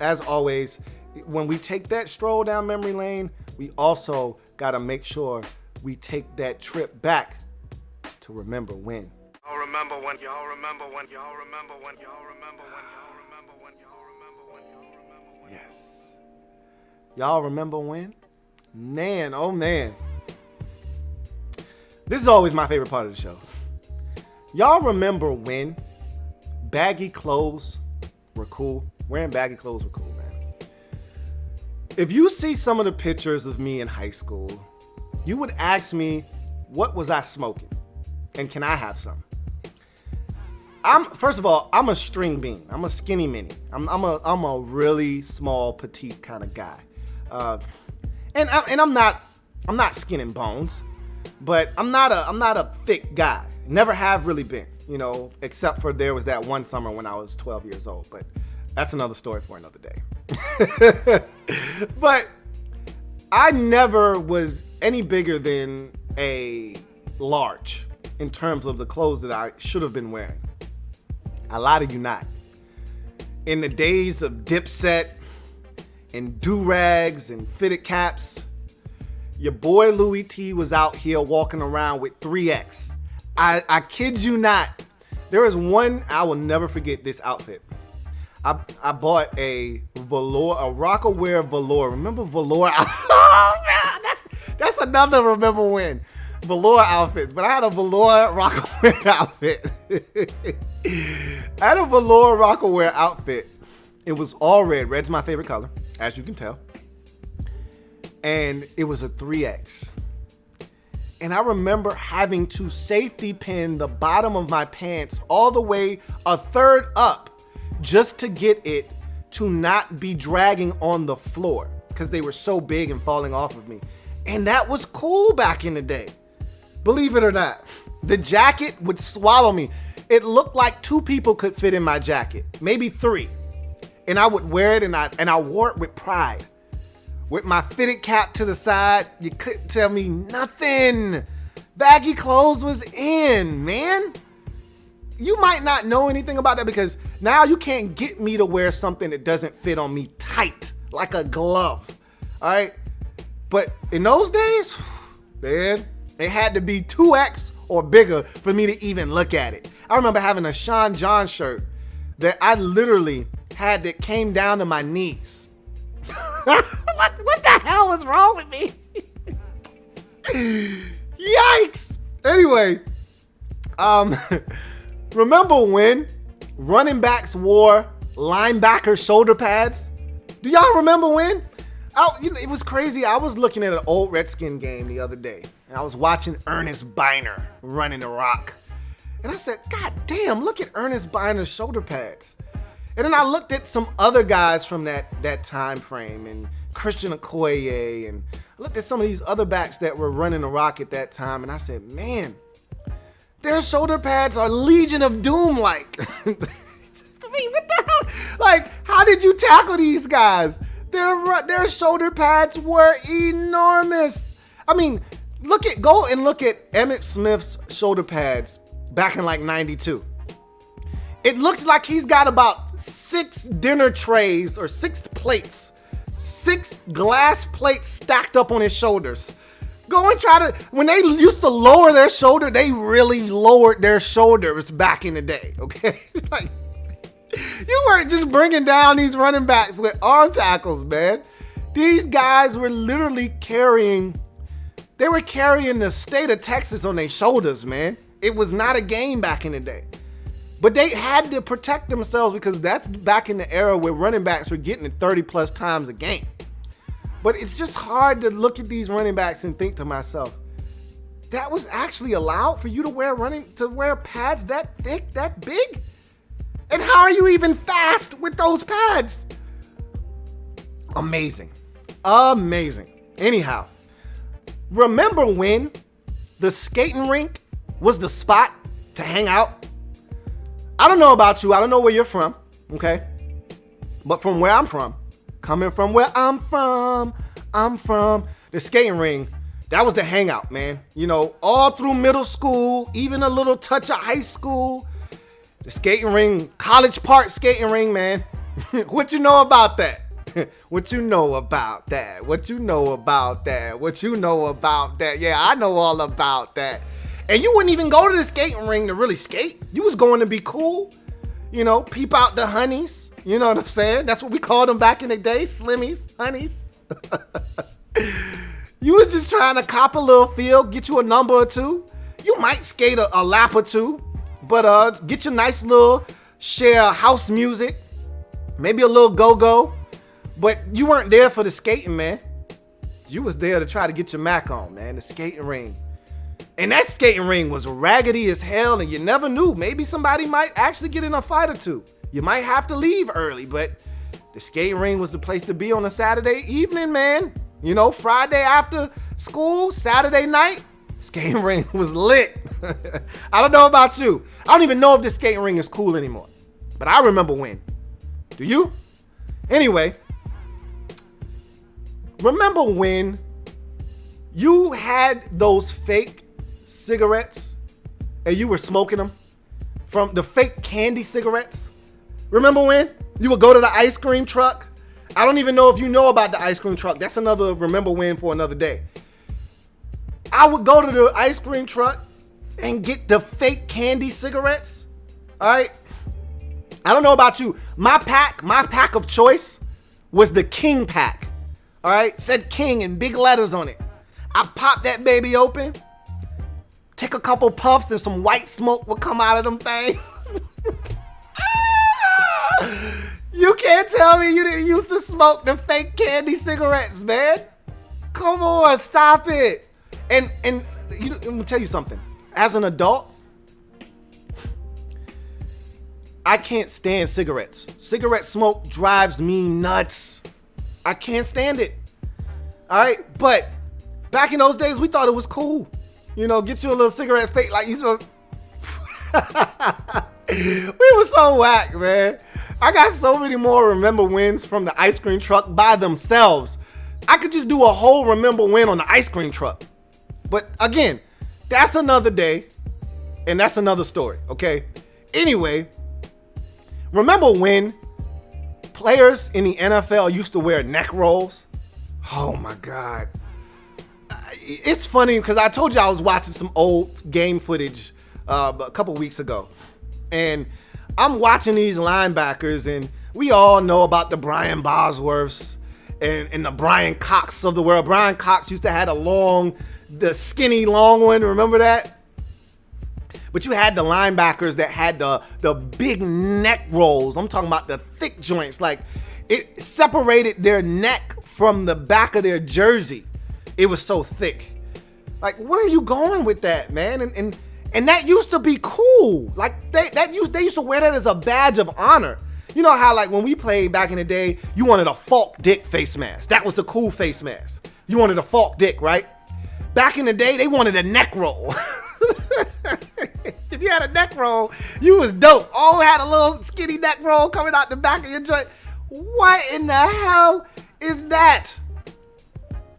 as always, when we take that stroll down memory lane, we also got to make sure we take that trip back to remember when. Y'all remember when, y'all remember when, y'all remember when, y'all remember when, y'all remember when, y'all remember when, y'all remember when. Yes. Y'all remember when? Man, oh man. This is always my favorite part of the show. Y'all remember when baggy clothes were cool? Wearing baggy clothes were cool, man. If you see some of the pictures of me in high school, you would ask me, what was I smoking? And can I have some? First of all, I'm a string bean. I'm a skinny mini. I'm a really small, petite kind of guy. And I'm not skin and bones, but I'm not a thick guy. Never have really been, except for there was that one summer when I was 12 years old, but that's another story for another day. But I never was any bigger than a large in terms of the clothes that I should have been wearing. I lie to you not. In the days of Dipset and do-rags and fitted caps, your boy Louie T was out here walking around with 3X. I kid you not. There is one, I will never forget this outfit. I bought a velour, a Rockaware velour. Remember velour? Oh man, that's another remember when. Velour outfits, but I had a velour Rockaware outfit. I had a velour Rockaware outfit. It was all red. Red's my favorite color, as you can tell. And it was a 3X. And I remember having to safety pin the bottom of my pants all the way a third up just to get it to not be dragging on the floor because they were so big and falling off of me. And that was cool back in the day. Believe it or not. The jacket would swallow me. It looked like 2 people could fit in my jacket, maybe 3. And I would wear it and I wore it with pride. With my fitted cap to the side, you couldn't tell me nothing. Baggy clothes was in, man. You might not know anything about that because now you can't get me to wear something that doesn't fit on me tight, like a glove, all right? But in those days, man, it had to be 2X or bigger for me to even look at it. I remember having a Sean John shirt that I literally had that came down to my knees. What the hell was wrong with me? Yikes! Anyway, remember when running backs wore linebacker shoulder pads? Do y'all remember when? It was crazy. I was looking at an old Redskin game the other day, and I was watching Ernest Biner running the rock. And I said, God damn, look at Ernest Biner's shoulder pads. And then I looked at some other guys from that time frame, and Christian Okoye, and I looked at some of these other backs that were running the rock at that time, and I said, man, their shoulder pads are Legion of Doom-like. I mean, what the hell? Like, how did you tackle these guys? Their shoulder pads were enormous. I mean, go and look at Emmitt Smith's shoulder pads back in like 92. It looks like he's got about 6 dinner trays or 6 plates, 6 glass plates stacked up on his shoulders. Go and try to, when they used to lower their shoulder, they really lowered their shoulders back in the day, okay? Like, you weren't just bringing down these running backs with arm tackles, man. These guys were literally carrying the state of Texas on their shoulders, man. It was not a game back in the day. But they had to protect themselves because that's back in the era where running backs were getting it 30 plus times a game. But it's just hard to look at these running backs and think to myself, that was actually allowed for you to wear pads that thick, that big? And how are you even fast with those pads? Amazing. Anyhow, remember when the skating rink was the spot to hang out? I don't know about you. I don't know where you're from, okay? But from where I'm from, coming from where I'm from, the skating ring, that was the hangout, man. All through middle school, even a little touch of high school. The skating ring, College Park skating ring, man. What you know about that? What you know about that? What you know about that? What you know about that? Yeah, I know all about that. And you wouldn't even go to the skating ring to really skate. You was going to be cool, you know, peep out the honeys. You know what I'm saying? That's what we called them back in the day, slimmies, honeys. You was just trying to cop a little feel, get you a number or two. You might skate a lap or two, but get your nice little share of house music, maybe a little go-go. But you weren't there for the skating, man. You was there to try to get your Mac on, man, the skating ring. And that skating ring was raggedy as hell, and you never knew. Maybe somebody might actually get in a fight or two. You might have to leave early, but the skating ring was the place to be on a Saturday evening, man. You know, Friday after school, Saturday night, skating ring was lit. I don't know about you. I don't even know if the skating ring is cool anymore. But I remember when. Do you? Anyway, remember when you had those fake cigarettes and you were smoking them? From the fake candy cigarettes? Remember when? You would go to the ice cream truck. I don't even know if you know about the ice cream truck. That's another remember when for another day. I would go to the ice cream truck and get the fake candy cigarettes. All right. I don't know about you. My pack of choice was the King pack. All right. Said King in big letters on it. I popped that baby open. Take a couple puffs and some white smoke would come out of them things. You can't tell me you didn't used to smoke the fake candy cigarettes, man. Come on, stop it. And let me tell you something. As an adult, I can't stand cigarettes. Cigarette smoke drives me nuts. I can't stand it. All right, but back in those days, we thought it was cool. You know, get you a little cigarette fake like you know. We were so whack, man. I got so many more remember wins from the ice cream truck by themselves. I could just do a whole remember win on the ice cream truck. But again, that's another day and that's another story, okay? Anyway, remember when players in the NFL used to wear neck rolls? Oh my God. It's funny because I told you I was watching some old game footage a couple weeks ago. And I'm watching these linebackers, and we all know about the Brian Bosworths and the Brian Cox of the world. Brian Cox used to have the skinny long one. Remember that? But you had the linebackers that had the big neck rolls. I'm talking about the thick joints. Like, it separated their neck from the back of their jersey. It was so thick. Like, where are you going with that, man? And that used to be cool. Like they used to wear that as a badge of honor. You know how like when we played back in the day, you wanted a Falk Dick face mask. That was the cool face mask. You wanted a Falk Dick, right? Back in the day, they wanted a neck roll. If you had a neck roll, you was dope. All had a little skinny neck roll coming out the back of your joint. What in the hell is that?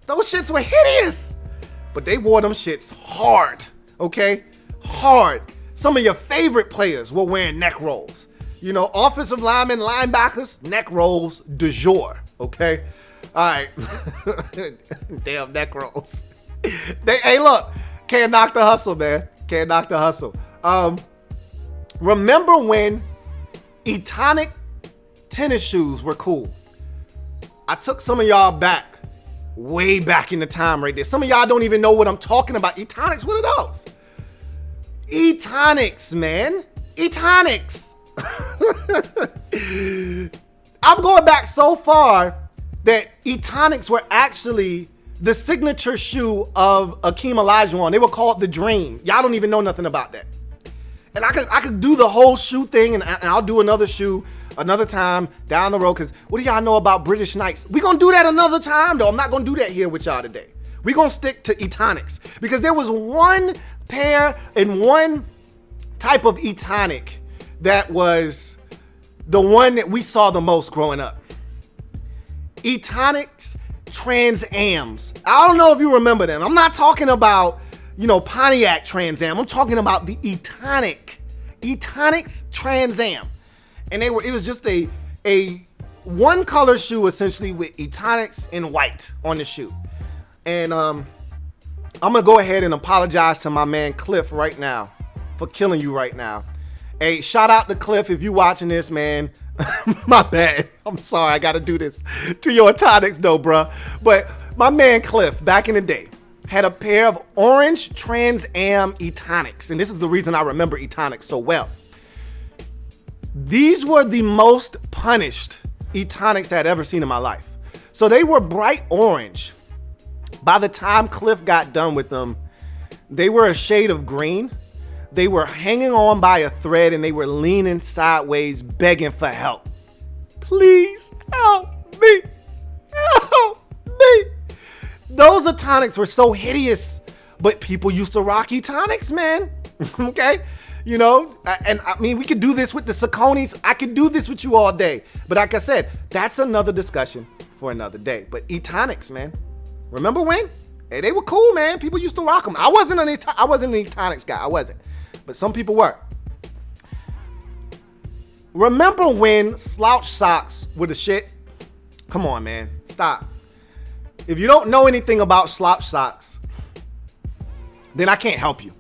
Those shits were hideous. But they wore them shits hard, okay? Hard. Some of your favorite players were wearing neck rolls. You know, offensive linemen, linebackers, neck rolls du jour, okay? All right. Damn neck rolls. Hey, look, can't knock the hustle, man. Can't knock the hustle. Remember when Etonic tennis shoes were cool? I took some of y'all back, way back in the time right there. Some of y'all don't even know what I'm talking about. Etonics, what are those? Etonics, man. Etonics. I'm going back so far that Etonics were actually the signature shoe of Akeem Olajuwon. They were called the Dream. Y'all don't even know nothing about that. And I could do the whole shoe thing, and I'll do another shoe another time down the road, because what do y'all know about British Knights? We're going to do that another time, though. I'm not going to do that here with y'all today. We're going to stick to Etonics, because there was one pair and one type of Etonic that was the one that we saw the most growing up. Etonics Trans Ams. I don't know if you remember them. I'm not talking about, Pontiac Trans Am. I'm talking about the Etonics Trans Am. And it was just a a one color shoe essentially with Etonics in white on the shoe. And I'm gonna go ahead and apologize to my man Cliff right now for killing you right now. Hey, shout out to Cliff if you watching this, man. My bad. I'm sorry, I gotta do this to your Etonics though, bruh. But my man Cliff, back in the day, had a pair of orange Trans Am Etonics. And this is the reason I remember Etonics so well. These were the most punished Etonics I had ever seen in my life. So they were bright orange. By the time Cliff got done with them, they were a shade of green. They were hanging on by a thread and they were leaning sideways, begging for help. Please help me. Help me. Those Etonics were so hideous, but people used to rock Etonics, man. Okay? You know, and I mean, we could do this with the Sauconys. I could do this with you all day. But like I said, that's another discussion for another day. But Etonics, man. Remember when? Hey, they were cool, man. People used to rock them. I wasn't an Etonics guy. I wasn't. But some people were. Remember when slouch socks were the shit? Come on, man. Stop. If you don't know anything about slouch socks, then I can't help you.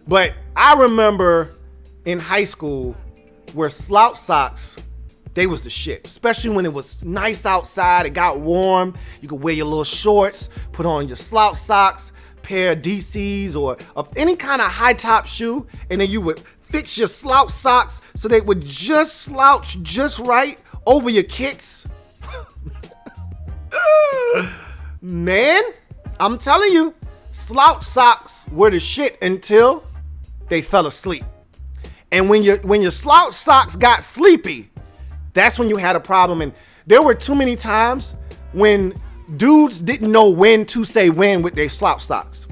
But I remember in high school where slouch socks, they was the shit. Especially when it was nice outside, it got warm. You could wear your little shorts, put on your slouch socks, pair of DCs or any kind of high top shoe, and then you would fix your slouch socks so they would just slouch just right over your kicks. Man, I'm telling you, slouch socks were the shit until they fell asleep. And when your slouch socks got sleepy, that's when you had a problem. And there were too many times when dudes didn't know when to say when with their slouch socks.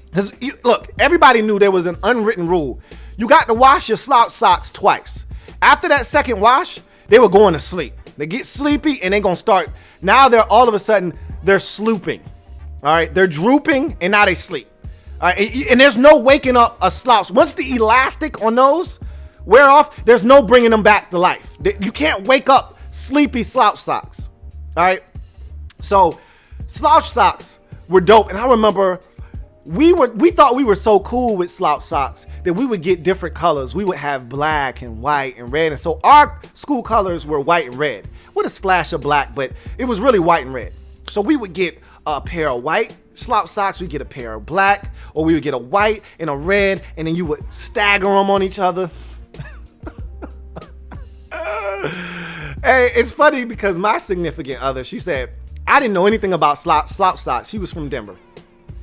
Because look, everybody knew there was an unwritten rule. You got to wash your slouch socks twice. After that second wash, they were going to sleep. They get sleepy and they're going to start. Now they're all of a sudden, they're slooping. All right. They're drooping and now they sleep. All right. And there's no waking up a slouch. Once the elastic on those wear off, there's no bringing them back to life. You can't wake up sleepy slouch socks. All right. So slouch socks were dope. And I remember we thought we were so cool with slouch socks that we would get different colors. We would have black and white and red. And so our school colors were white and red with a splash of black, but it was really white and red. So we would get a pair of white slouch socks. We'd get a pair of black, or we would get a white and a red, and then you would stagger them on each other. Hey, it's funny because my significant other, she said, I didn't know anything about slouch socks. She was from Denver.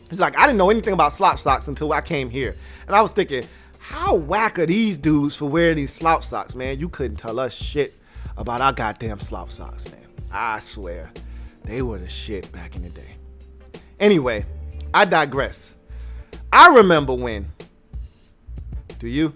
She's like, I didn't know anything about slouch socks until I came here. And I was thinking, how whack are these dudes for wearing these slouch socks, man? You couldn't tell us shit about our goddamn slouch socks, man. I swear, they were the shit back in the day. Anyway, I digress. I remember when. Do you?